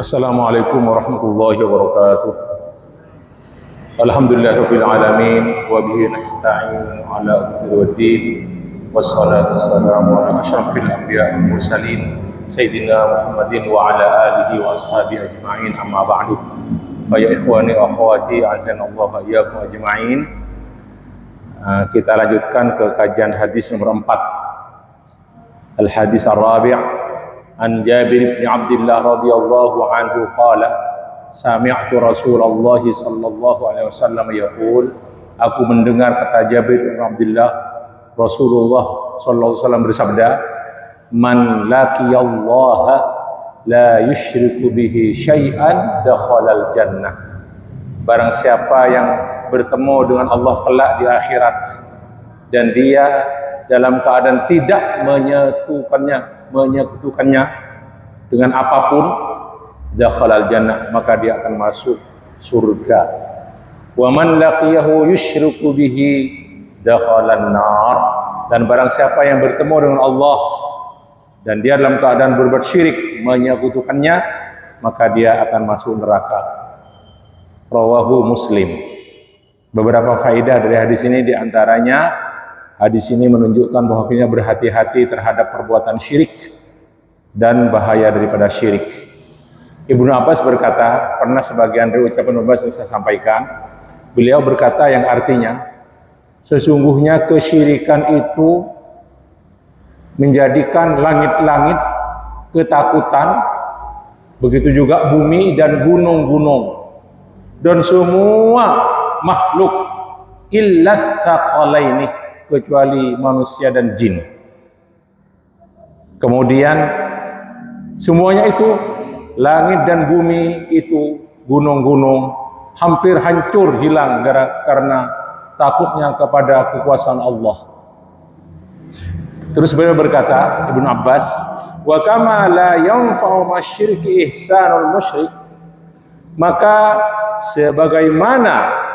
Assalamualaikum warahmatullahi wabarakatuh. Alhamdulillahirabbil alamin wa bihi nasta'in ala umuri waddin wassalatu wassalamu ala asyrafil anbiya'i wal mursalin sayyidina Muhammadin wa ala alihi wa ashabihi ajma'in, amma ba'du. Fa ya ikhwani wa akhwati azanallahu wa iyyakum ajma'in. Kita lanjutkan ke kajian hadis nomor 4. Al-hadis ar-rabi' an Jabir bin Abdullah radhiyallahu anhu qala sami'tu Rasulullah sallallahu alaihi wasallam yaqul, aku mendengar, kata Jabir bin Abdullah, Rasulullah sallallahu alaihi wasallam bersabda, man laqiyallaha la yusyriku bihi syai'an dakhalal jannah. Barang siapa yang bertemu dengan Allah kelak di akhirat dan dia dalam keadaan tidak menyekutukannya dengan apapun, dakhalal jannah, maka dia akan masuk surga. Wa man laqiyahu yusyriku bihi dakhalan nar. Dan barang siapa yang bertemu dengan Allah dan dia dalam keadaan berbuat syirik, menyekutukannya, maka dia akan masuk neraka. Rawahu Muslim. Beberapa faedah dari hadis ini, diantaranya hadis ini menunjukkan bahwa kita berhati-hati terhadap perbuatan syirik dan bahaya daripada syirik. Ibnu Abbas berkata, pernah sebagian dari ucapan Ibnu Abbas yang saya sampaikan, beliau berkata yang artinya, sesungguhnya kesyirikan itu menjadikan langit-langit ketakutan, begitu juga bumi dan gunung-gunung, dan semua makhluk illas tsaqalaini, kecuali manusia dan jin. Kemudian semuanya itu, langit dan bumi itu, gunung-gunung, hampir hancur hilang karena takutnya kepada kekuasaan Allah. Terus beliau berkata, Ibnu Abbas, wa kama la yanfa'u masyirki ihsanul musyrik, maka sebagaimana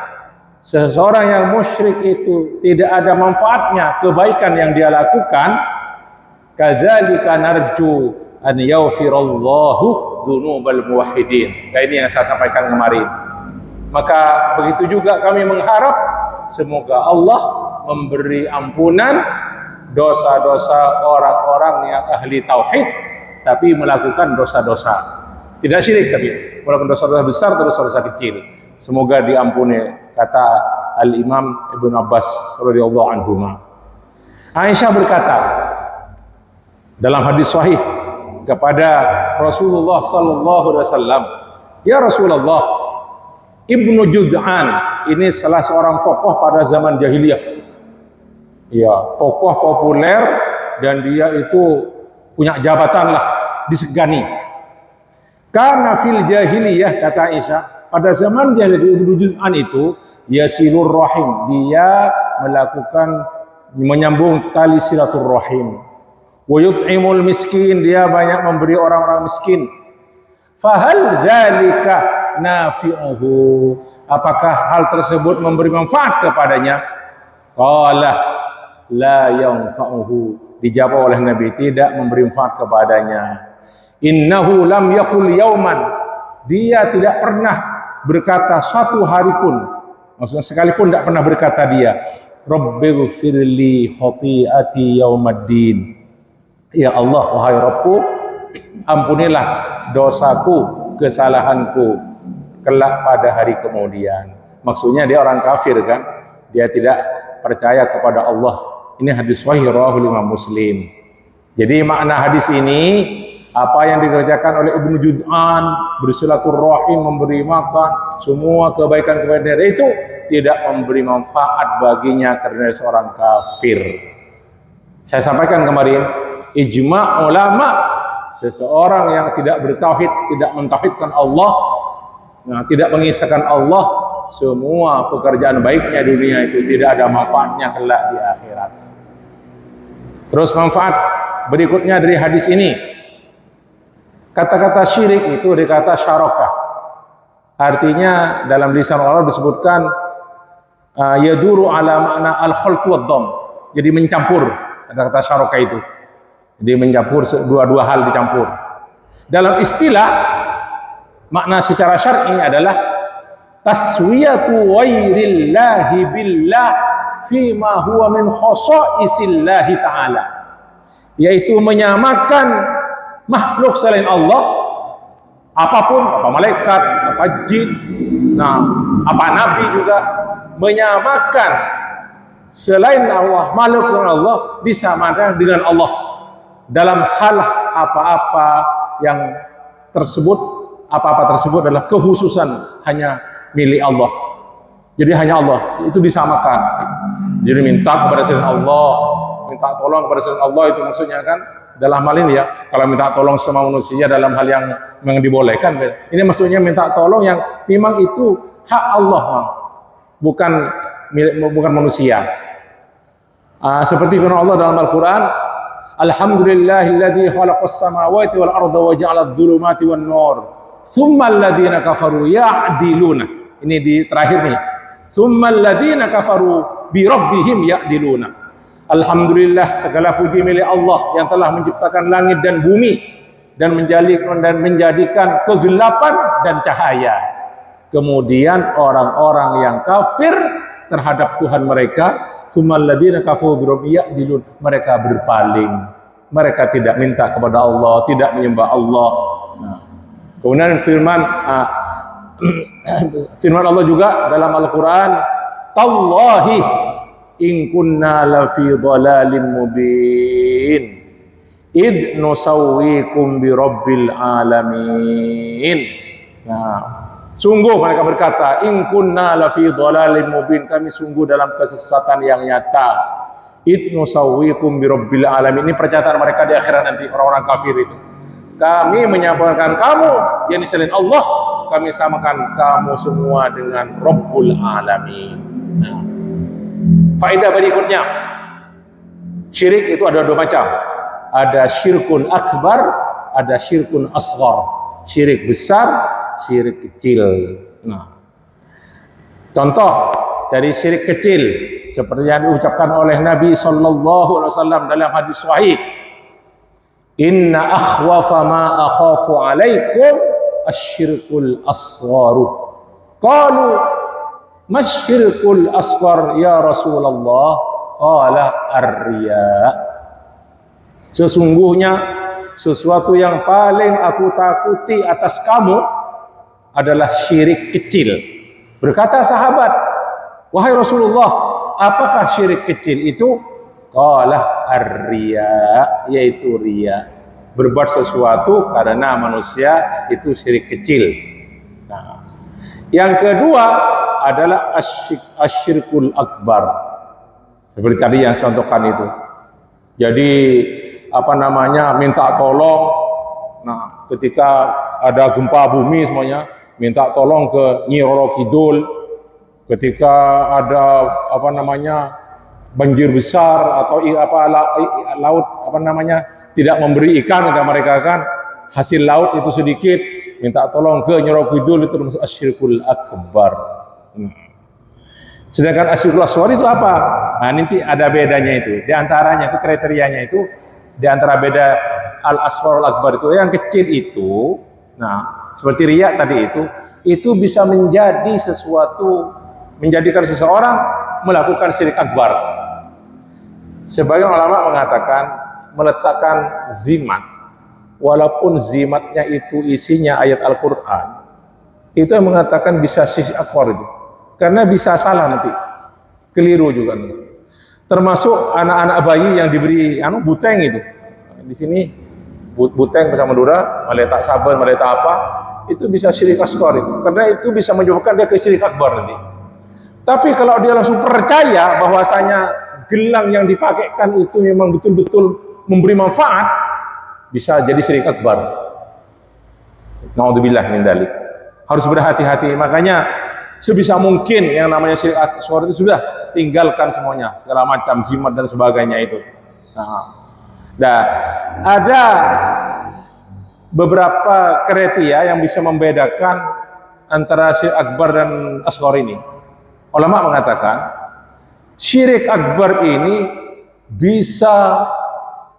seseorang yang musyrik itu tidak ada manfaatnya kebaikan yang dia lakukan, kadzalika narju an yaghfirallahu dzunubal muwahhidin. Nah, ini yang saya sampaikan kemarin. Maka begitu juga kami mengharap semoga Allah memberi ampunan dosa-dosa orang-orang yang ahli tauhid tapi melakukan dosa-dosa tidak syirik, tapi melakukan dosa-dosa besar atau dosa-dosa kecil, semoga diampuni, kata Al-Imam Ibnu Abbas radhiyallahu anhu. Aisyah berkata dalam hadis sahih kepada Rasulullah sallallahu alaihi wasallam, ya Rasulullah, Ibnu Jud'an ini salah seorang tokoh pada zaman jahiliyah, ya, tokoh populer, dan dia itu punya jabatan lah, disegani. Karena fil jahiliyah, kata Aisyah, pada zaman jahiliyah Ibnu Jud'an itu yasilur rahim, dia melakukan menyambung tali silaturrahim. Wa yut'imul miskin, dia banyak memberi orang-orang miskin. Fahal dzalika nafi'uhu, apakah hal tersebut memberi manfaat kepadanya? Qala la yanfa'uhu, dijawab oleh Nabi, tidak memberi manfaat kepadanya. Innahu lam yaqul yauman, dia tidak pernah berkata satu hari pun, maksudnya sekalipun tidak pernah berkata dia, Rabbighfirli khati'ati yaumaddin, ya Allah, wahai Rabbku, ampunilah dosaku, kesalahanku kelak pada hari kemudian. Maksudnya dia orang kafir kan, dia tidak percaya kepada Allah. Ini hadis sahih rawahu Imam Muslim. Jadi makna hadis ini, apa yang dikerjakan oleh Ibnu Jud'an, bersilaturrahim, memberi makan, semua kebaikan-kebaikan itu tidak memberi manfaat baginya karena seorang kafir. Saya sampaikan kemarin, ijma' ulama, seseorang yang tidak bertauhid, tidak mentauhidkan Allah, tidak mengisahkan Allah, semua pekerjaan baiknya di dunia itu tidak ada manfaatnya kelak di akhirat. Terus manfaat berikutnya dari hadis ini, kata-kata syirik itu dikata syarokah. Artinya dalam lisan Arab disebutkan yaduru ala makna al-khalt wa dhamm. Jadi mencampur, kata-kata syarokah itu. Jadi mencampur dua-dua hal dicampur. Dalam istilah makna secara syar'i adalah taswiyatu ghairillahi billah fima huwa min khosa'isillahi ta'ala, yaitu menyamakan makhluk selain Allah, apapun, apa malaikat, apa jin, apa nabi juga, menyamakan selain Allah, makhluk selain Allah disamakan dengan Allah dalam hal apa-apa yang tersebut, apa-apa tersebut adalah kekhususan hanya milik Allah. Jadi hanya Allah itu disamakan. Jadi minta kepada selain Allah, minta tolong kepada selain Allah, itu maksudnya kan dalam hal ini ya. Kalau minta tolong sama manusia dalam hal yang memang dibolehkan, ini maksudnya minta tolong yang memang itu hak Allah, bukan manusia. Seperti firman Allah dalam Al-Quran, Alhamdulillahilladzi khalaqas samawati wal arda wa ja'alad dhulumati wan nur thumma alladhina kafaru ya'diluna. Ini di terakhir nih, thumma alladhina kafaru bi rabbihim ya'diluna. Alhamdulillah, segala puji milik Allah yang telah menciptakan langit dan bumi dan menjadikan kegelapan dan cahaya. Kemudian orang-orang yang kafir terhadap Tuhan mereka, tsummal ladzina kafaru bi rabbihim ya'dilun, mereka berpaling. Mereka tidak minta kepada Allah, tidak menyembah Allah. Kemudian firman Allah juga dalam Al-Quran, Tallahi in kunna lafi dhalalin mubin id nusawwikum bi rabbil alamin. Sungguh mereka berkata, in kunna lafi dhalalin mubin, kami sungguh dalam kesesatan yang nyata. Id nusawwikum bi rabbil alamin. Ini pernyataan mereka di akhirat nanti, orang-orang kafir itu. Kami menyamakan kamu yang selain Allah, kami samakan kamu semua dengan Rabbul Alamin. Faedah berikutnya, syirik itu ada dua macam. Ada syirkun akbar, ada syirkun asghar. Syirik besar, syirik kecil. Contoh dari syirik kecil seperti yang diucapkan oleh Nabi SAW dalam hadis sahih, Inna akhwafa ma akhafu alaikum asyirkul asgharu. Qalu masyirkul asghar ya Rasulullah? Qala ar-riya. Sesungguhnya sesuatu yang paling aku takuti atas kamu adalah syirik kecil. Berkata sahabat, wahai Rasulullah, apakah syirik kecil itu? Qala ar-riya, yaitu riya, berbuat sesuatu karena manusia, itu syirik kecil. Yang kedua adalah asyirkul akbar, seperti tadi yang saya contohkan itu. Jadi minta tolong. Ketika ada gempa bumi semuanya minta tolong ke Nyi Roro Kidul. Ketika ada banjir besar atau laut tidak memberi ikan kepada mereka, kan hasil laut itu sedikit, minta tolong ke Nyi Roro Kidul, itu termasuk asyirkul akbar. Sedangkan asyirkul asghar itu apa? Nanti ada bedanya itu. Di antaranya itu kriterianya itu, di antara beda al-asghar al-akbar itu, yang kecil itu, seperti riya tadi itu bisa menjadi sesuatu, menjadikan seseorang melakukan syirik akbar. Sebagian ulama mengatakan meletakkan zimat, walaupun zimatnya itu isinya ayat Al-Quran, itu yang mengatakan bisa syirik akbar itu, karena bisa salah nanti, keliru juga. Termasuk anak-anak bayi yang diberi buteng itu, di sini buteng bersama Madura, meletak sabar, meletak apa, itu bisa syirik akbar itu, karena itu bisa menyebabkan dia ke syirik akbar nanti. Tapi kalau dia langsung percaya bahwasanya gelang yang dipakaikan itu memang betul-betul memberi manfaat, bisa jadi syirik akbar. Naudzubillah min dzalik. Harus berhati-hati. Makanya sebisa mungkin yang namanya syirik akbar itu sudah tinggalkan semuanya, segala macam zimat dan sebagainya itu. Ada beberapa kriteria yang bisa membedakan antara syirik akbar dan asghar ini. Ulama mengatakan syirik akbar ini bisa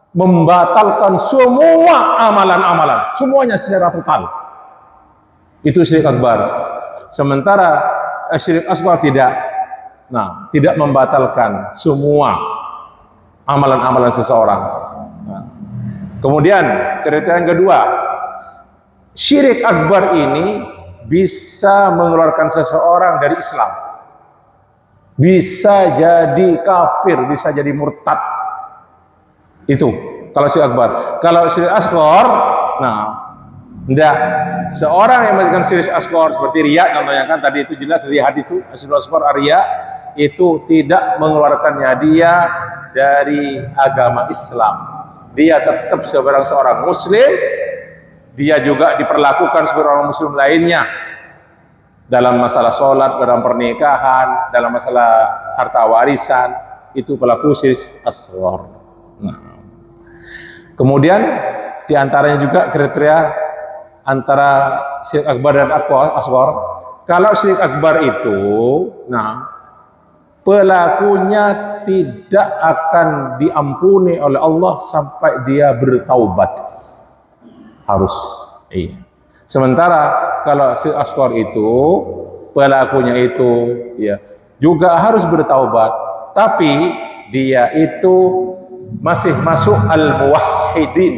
membatalkan semua amalan-amalan, semuanya secara total. Itu syirik akbar. Sementara syirik asghar tidak. Nah, tidak membatalkan semua amalan-amalan seseorang. Nah. Kemudian kriteria yang kedua, syirik akbar ini bisa mengeluarkan seseorang dari Islam. Bisa jadi kafir, bisa jadi murtad. Itu kalau syirik akbar. Kalau syirik asghar, nah, enggak. Seorang yang melakukan syirik asghar seperti riya contohnya, kan tadi itu jelas dari hadis itu, syirik asghar riya itu tidak mengeluarkannya dia dari agama Islam. Dia tetap seorang muslim, dia juga diperlakukan seperti orang muslim lainnya dalam masalah sholat, dalam pernikahan, dalam masalah harta warisan. Itu pelaku syirik asghar. Nah. Kemudian diantaranya juga kriteria antara syirik akbar dan asghar. Kalau syirik akbar itu, nah, pelakunya tidak akan diampuni oleh Allah sampai dia bertaubat. Harus. Iya. Sementara kalau syirik asghar itu, pelakunya itu ya juga harus bertaubat, tapi dia itu masih masuk al-muwahhidin.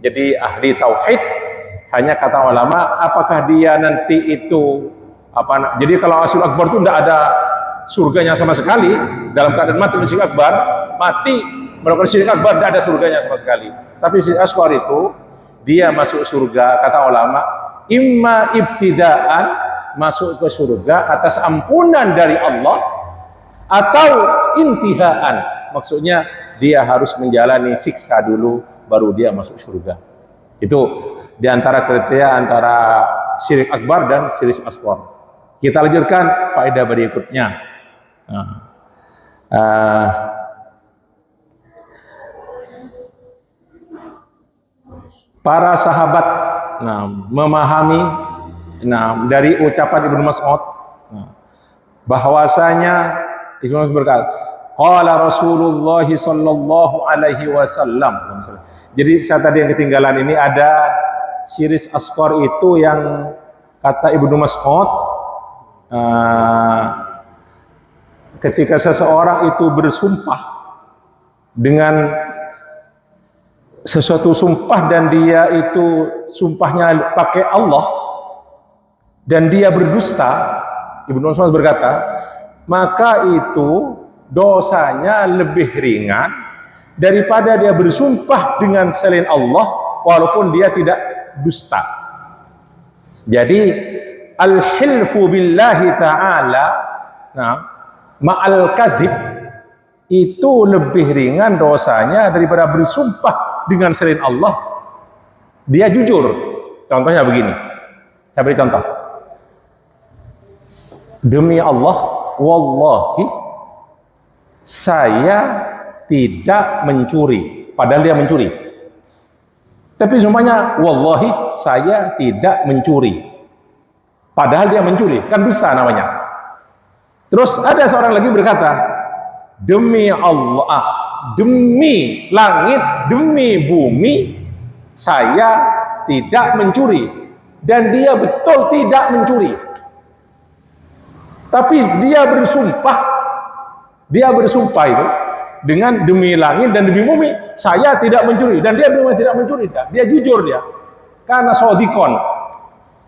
Jadi ahli tauhid. Hanya kata ulama, apakah dia nanti itu apa? Jadi kalau syirik akbar itu tidak ada surganya sama sekali, dalam keadaan mati syirik akbar, mati melakukan syirik akbar tidak ada surganya sama sekali. Tapi syirik asghar itu dia masuk surga, kata ulama, imma ibtidaan, masuk ke surga atas ampunan dari Allah, atau intihaan, maksudnya dia harus menjalani siksa dulu baru dia masuk surga. Itu diantara kriteria antara syirik akbar dan syirik asghar. Kita lanjutkan faedah berikutnya. Para sahabat memahami dari ucapan Ibnu Mas'ud bahwasanya Ibnu Mas'ud berkata, qala Rasulullah sallallahu alaihi wasallam. Jadi saya tadi yang ketinggalan ini ada syirik asghar itu yang kata Ibnu Mas'ud, ketika seseorang itu bersumpah dengan sesuatu sumpah dan dia itu sumpahnya pakai Allah dan dia berdusta, Ibnu Mas'ud berkata, maka itu dosanya lebih ringan daripada dia bersumpah dengan selain Allah walaupun dia tidak dusta. Jadi al-hilfu billahi ta'ala ma'al kadhib itu lebih ringan dosanya daripada bersumpah dengan selain Allah dia jujur. Contohnya begini, saya beri contoh. Demi Allah, wallahi saya tidak mencuri, padahal dia mencuri. Tapi sumpahnya, wallahi saya tidak mencuri, padahal dia mencuri, kan dusta namanya. Terus ada seorang lagi berkata, demi Allah, demi langit, demi bumi, saya tidak mencuri, dan dia betul tidak mencuri. Tapi dia bersumpah itu dengan demi langit dan demi bumi, saya tidak mencuri, dan dia memang tidak mencuri, dia jujur dia, karena shadikon.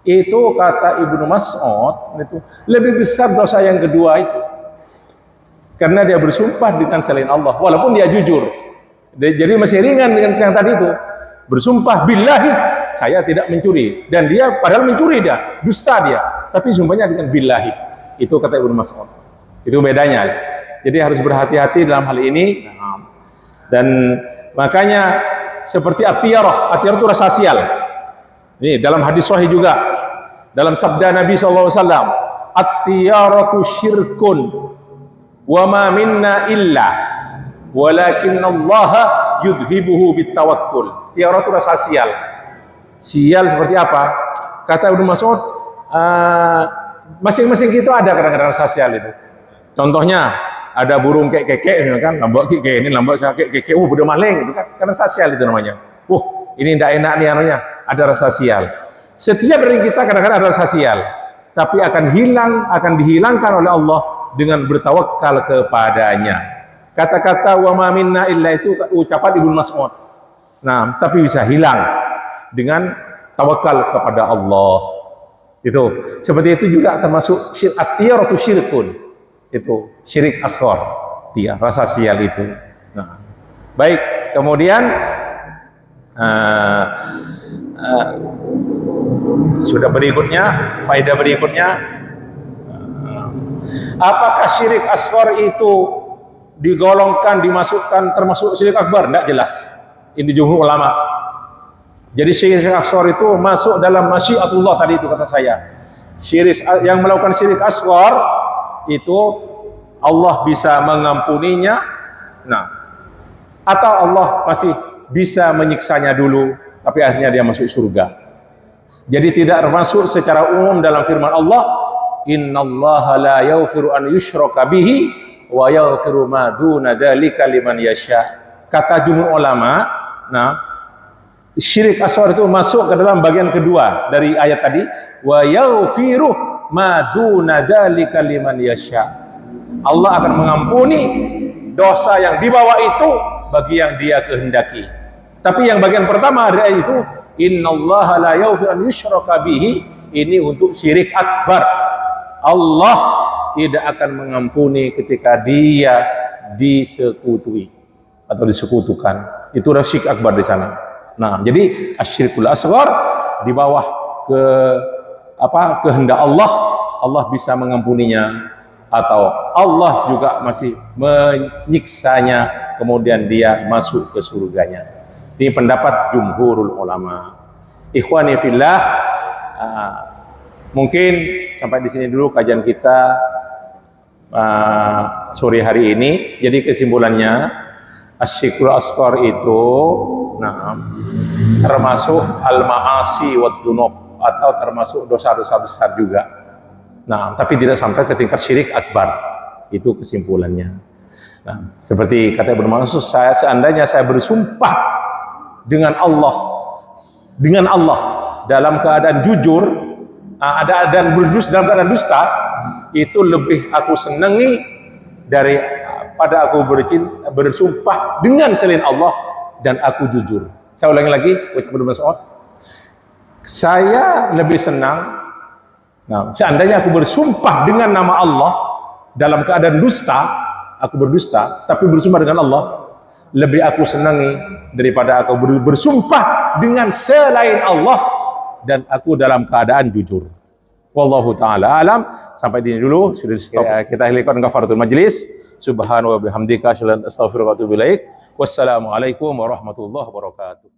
Itu kata Ibnu Mas'ud, itu lebih besar dosa yang kedua itu, karena dia bersumpah dengan selain Allah, walaupun dia jujur. Jadi masih ringan dengan yang tadi itu, bersumpah billahi saya tidak mencuri, dan dia padahal mencuri, dia dusta dia, tapi sumpahnya dengan billahi. Itu kata Ibnu Mas'ud. Itu bedanya. Jadi harus berhati-hati dalam hal ini. Dan makanya seperti at-tiyarah itu rasa sial. Ini dalam hadis sahih juga, dalam sabda Nabi SAW, at-tiyaratu syirkun wa ma minna illa walakinna Allah yudhibuhu bitawakkul. Tiyarah itu rasa sial. Sial seperti apa? Kata Ibnu Mas'ud, masing-masing kita ada kadang-kadang rasa sial itu. Contohnya ada burung kek-kek kan, lambak kek ini, lambak kek, udah maling gitu kan, karena rasa sial itu namanya. Ini tidak enak nih anunya, ada rasa sial. Setiap dari kita kadang-kadang ada rasa sial, tapi akan dihilangkan oleh Allah dengan bertawakal kepadanya. Kata-kata wa ma minna illa itu ucapan Ibnu Mas'ud. Nah, tapi bisa hilang dengan tawakal kepada Allah. Itu seperti itu juga termasuk at-tiyaratu syirkun. Itu syirik asghar. Dia rasa sial itu. Nah, baik, kemudian sudah berikutnya, faedah berikutnya, apakah syirik asghar itu digolongkan, dimasukkan termasuk syirik akbar? Tidak jelas. Ini jumhur ulama. Jadi syirik asghar itu masuk dalam masyiatullah tadi itu kata saya. Syirik yang melakukan syirik asghar itu Allah bisa mengampuninya. Nah, atau Allah masih bisa menyiksanya dulu, tapi akhirnya dia masuk surga. Jadi tidak termasuk secara umum dalam firman Allah, innallaha la yaghfiru an yushraka bihi wa yaghfiru ma duna dzalika liman yasha. Kata jumhur ulama, nah, syirik asghar itu masuk ke dalam bagian kedua dari ayat tadi, wa yaghfiru ma duna dzalika liman yasha. Allah akan mengampuni dosa yang di bawah itu bagi yang dia kehendaki. Tapi yang bagian pertama dari ayat itu, innallaha la yaghfiru an yushraka bihi, ini untuk syirik akbar. Allah tidak akan mengampuni ketika dia disekutukan atau disekutukan. Itu adalah syirik akbar di sana. Nah, jadi asyirkul asghar di bawah kehendak Allah, Allah bisa mengampuninya, atau Allah juga masih menyiksanya, kemudian dia masuk ke surganya. Ini pendapat jumhurul ulama. Ikhwani fillah, mungkin sampai di sini dulu kajian kita sore hari ini. Jadi kesimpulannya, asyirkul asghar itu termasuk al-ma'asi wa dzunub, atau termasuk dosa-dosa besar juga. Nah, tapi tidak sampai ke tingkat syirik akbar. Itu kesimpulannya. Nah, seperti kata Ibnu Mas'ud, seandainya saya bersumpah dengan Allah dalam keadaan jujur, dan berdusta dalam keadaan dusta, itu lebih aku senangi daripada aku bersumpah dengan selain Allah dan aku jujur. Saya ulangi lagi, ucap Ibnu Mas'ud, saya lebih senang, nah, seandainya aku bersumpah dengan nama Allah dalam keadaan dusta, aku berdusta, tapi bersumpah dengan Allah, lebih aku senangi daripada aku bersumpah dengan selain Allah dan aku dalam keadaan jujur. Wallahu ta'ala alam. Sampai di sini dulu, sudah stop. Ya, kita akhirkan kafaratul majlis. Subhanahu wa bihamdika, asyhadu an la ilaha illa anta, astaghfiruka wa atubu ilaik. Wassalamualaikum warahmatullahi wabarakatuh.